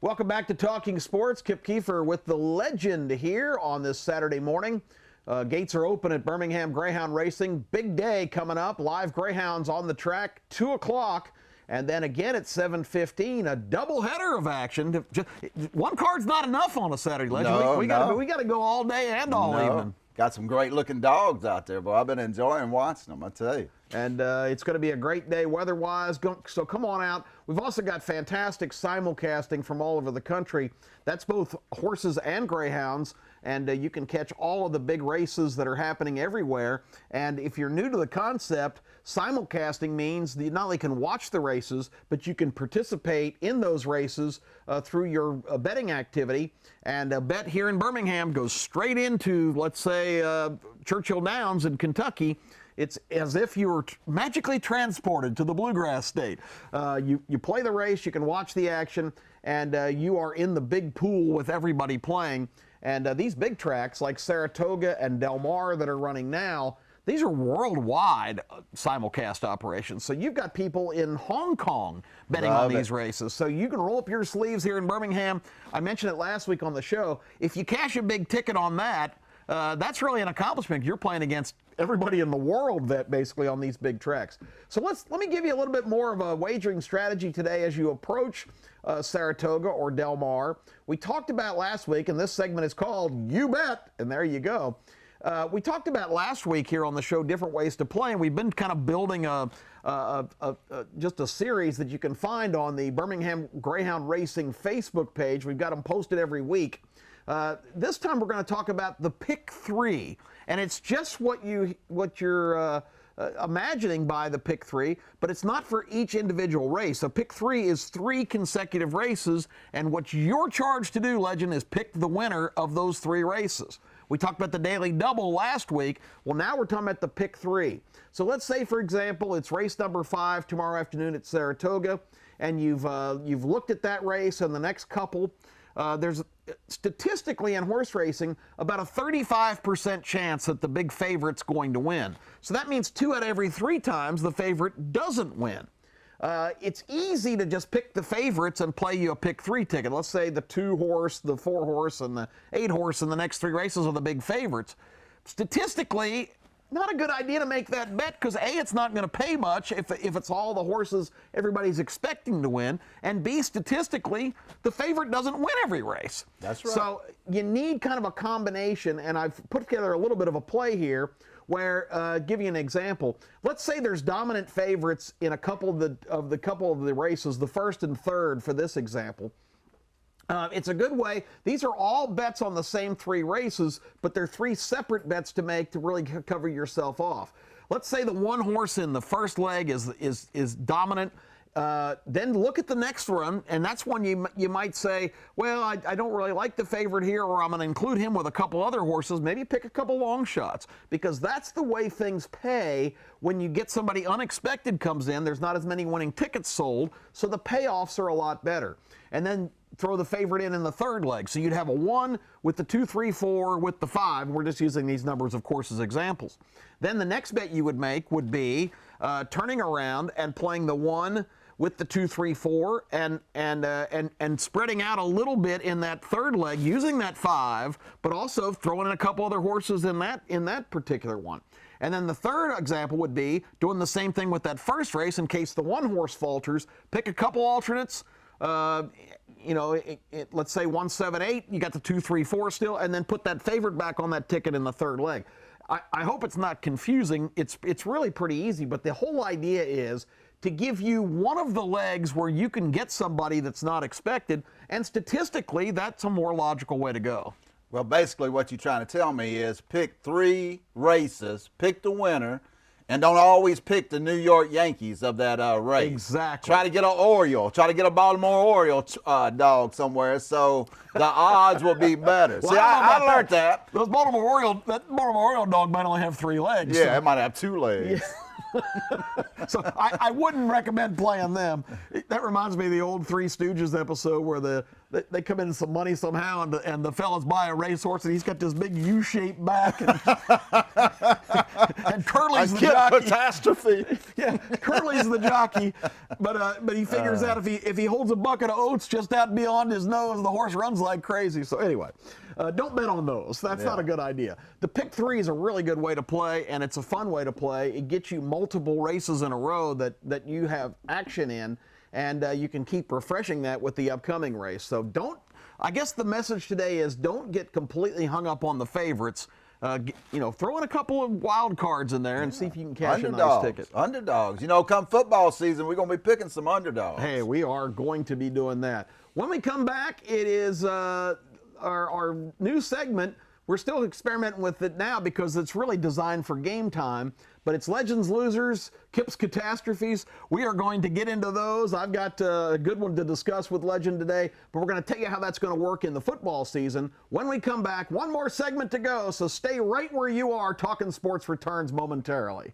Welcome back to Talking Sports. Kip Kiefer with the legend here on this Saturday morning. Gates are open at Birmingham Greyhound Racing. Big day coming up. Live Greyhounds on the track, 2 o'clock. And then again at 7:15, a doubleheader of action. One card's not enough on a Saturday, legend. We got to go all day and all evening. Got some great-looking dogs out there, boy. I've been enjoying watching them, I tell you. And it's going to be a great day weather-wise, so come on out. We've also got fantastic simulcasting from all over the country. That's both horses and greyhounds, and you can catch all of the big races that are happening everywhere. And if you're new to the concept, simulcasting means that you not only can watch the races, but you can participate in those races through your betting activity. And a bet here in Birmingham goes straight into, let's say, Churchill Downs in Kentucky. It's as if you were magically transported to the Bluegrass State. You play the race, you can watch the action, and you are in the big pool with everybody playing. And these big tracks like Saratoga and Del Mar that are running now, these are worldwide simulcast operations. So you've got people in Hong Kong betting on these races. So you can roll up your sleeves here in Birmingham. I mentioned it last week on the show. If you cash a big ticket on that, that's really an accomplishment. You're playing against everybody in the world that basically on these big tracks. So let me give you a little bit more of a wagering strategy today as you approach Saratoga or Del Mar. We talked about last week, and this segment is called You Bet, and there you go. We talked about last week here on the show different ways to play, and we've been kind of building just a series that you can find on the Birmingham Greyhound Racing Facebook page. We've got them posted every week. This time we're going to talk about the pick three, and it's just what you're imagining by the pick three, but it's not for each individual race. A pick three is 3 consecutive races, and what you're charged to do, legend, is pick the winner of those 3 races. We talked about the daily double last week. Well, now we're talking about the pick three. So let's say, for example, it's race number 5 tomorrow afternoon at Saratoga, and you've looked at that race and the next couple. There's statistically in horse racing about a 35% chance that the big favorite's going to win. So that means 2 out of every 3 times the favorite doesn't win. It's easy to just pick the favorites and play you a pick 3 ticket. Let's say the 2 horse, the 4 horse, and the 8 horse in the next 3 races are the big favorites. Statistically, not a good idea to make that bet because A, it's not going to pay much if it's all the horses everybody's expecting to win, and B, statistically, the favorite doesn't win every race. That's right. So you need kind of a combination, and I've put together a little bit of a play here where, give you an example. Let's say there's dominant favorites in a couple of the races, the first and third for this example. It's a good way. These are all bets on the same 3 races, but they're 3 separate bets to make to really cover yourself off. Let's say the 1 horse in the first leg is dominant. Then look at the next one, and that's when you might say, well, I don't really like the favorite here, or I'm going to include him with a couple other horses. Maybe pick a couple long shots, because that's the way things pay when you get somebody unexpected comes in. There's not as many winning tickets sold, so the payoffs are a lot better. And then throw the favorite in the third leg. So you'd have a 1 with the 2, 3, 4 with the 5. We're just using these numbers, of course, as examples. Then the next bet you would make would be turning around and playing the 1 with the 2, 3, 4 and spreading out a little bit in that third leg using that 5, but also throwing in a couple other horses in that particular one. And then the third example would be doing the same thing with that first race in case the 1 horse falters. Pick a couple alternates. Let's say 1, 7, 8, you got the 2, 3, 4 still, and then put that favorite back on that ticket in the third leg. I hope it's not confusing. It's really pretty easy, but the whole idea is to give you one of the legs where you can get somebody that's not expected, and statistically, that's a more logical way to go. Well, basically what you're trying to tell me is pick 3 races, pick the winner, and don't always pick the New York Yankees of that race. Exactly. Try to get an Oriole. Try to get a Baltimore Oriole dog somewhere, so the odds will be better. Well, See, I learned that. That Baltimore Oriole dog might only have 3 legs. Yeah, so. it might have 2 legs. Yeah. So I wouldn't recommend playing them. That reminds me of the old Three Stooges episode where they come in some money somehow, and the fellas buy a racehorse, and he's got this big U-shaped back, and Curly's the jockey. Catastrophe. Yeah, Curly's the jockey, but he figures out if he holds a bucket of oats just out beyond his nose, the horse runs like crazy. So anyway, don't bet on those. That's not a good idea. The pick three is a really good way to play, and it's a fun way to play. It gets you multiple races in a row that you have action in, and you can keep refreshing that with the upcoming race. So I guess the message today is don't get completely hung up on the favorites. Throw in a couple of wild cards in there and see if you can cash a nice ticket. Underdogs. Come football season, we're going to be picking some underdogs. Hey, we are going to be doing that. When we come back, it is our new segment. We're still experimenting with it now because it's really designed for game time, but it's Legends Losers, Kip's Catastrophes. We are going to get into those. I've got a good one to discuss with Legend today, but we're going to tell you how that's going to work in the football season. When we come back, one more segment to go, so stay right where you are. Talking Sports returns momentarily.